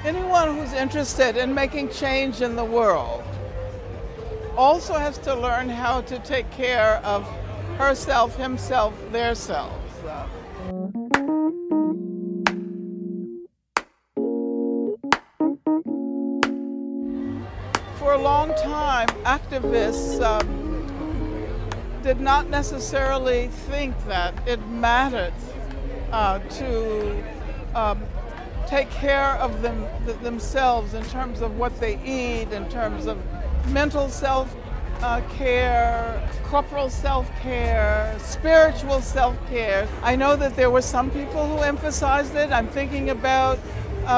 Anyone who's interested in making change in the world also has to learn how to take care of herself, himself, their selves. For a long time, activists did not necessarily think that it mattered to take care of themselves in terms of what they eat, in terms of mental self-care, corporal self-care, spiritual self-care. I know that there were some people who emphasized it. I'm thinking about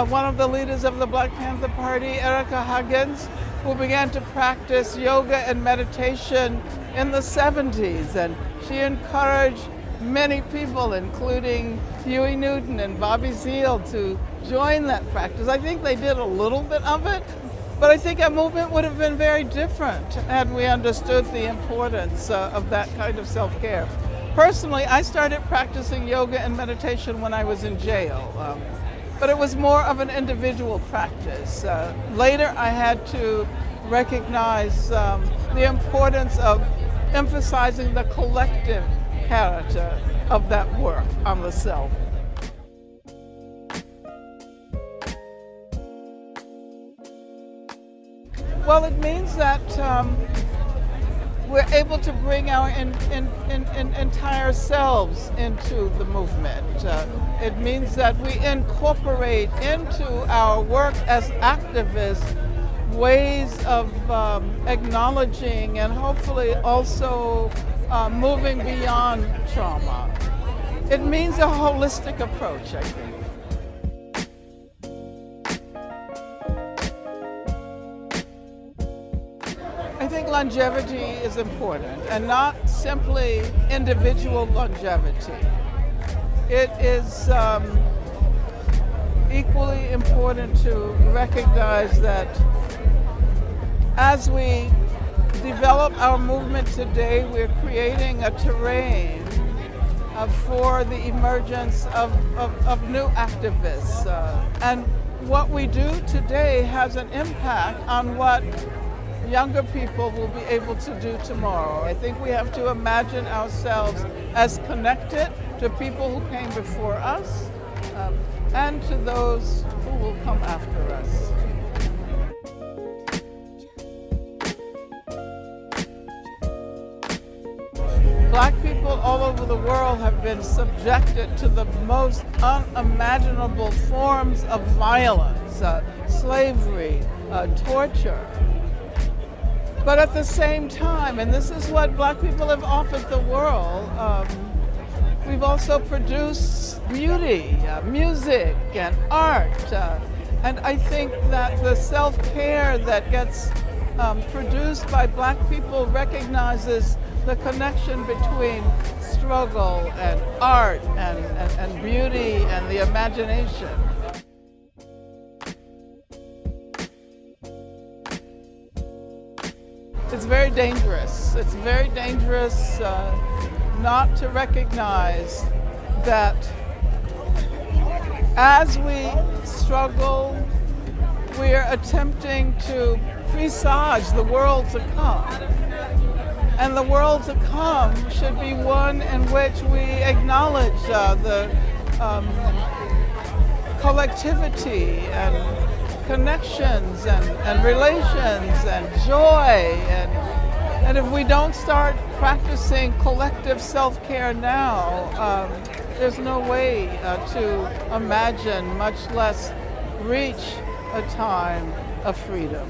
one of the leaders of the Black Panther Party, Erica Huggins, who began to practice yoga and meditation in the 70s, and she encouraged many people, including Huey Newton and Bobby Seale, to join that practice. I think they did a little bit of it, but I think our movement would have been very different had we understood the importance of that kind of self-care. Personally, I started practicing yoga and meditation when I was in jail, but it was more of an individual practice. Later, I had to recognize the importance of emphasizing the collective character of that work on the self. Well, it means that we're able to bring our entire selves into the movement. It means that we incorporate into our work as activists ways of acknowledging and hopefully also moving beyond trauma. It means a holistic approach, I think. I think longevity is important, and not simply individual longevity. It is equally important to recognize that as we develop our movement today, we're creating a terrain for the emergence of new activists. And what we do today has an impact on what younger people will be able to do tomorrow. I think we have to imagine ourselves as connected to people who came before us and to those who will come after us. Black people all over the world have been subjected to the most unimaginable forms of violence, slavery, torture. But at the same time, and this is what Black people have offered the world, we've also produced beauty, music, and art. And I think that the self-care that gets produced by Black people recognizes the connection between struggle and art and beauty and the imagination. It's very dangerous. It's very dangerous not to recognize that as we struggle, we're attempting to presage the world to come. And the world to come should be one in which we acknowledge the collectivity and connections and relations and joy. And if we don't start practicing collective self-care now, there's no way to imagine, much less reach a time of freedom.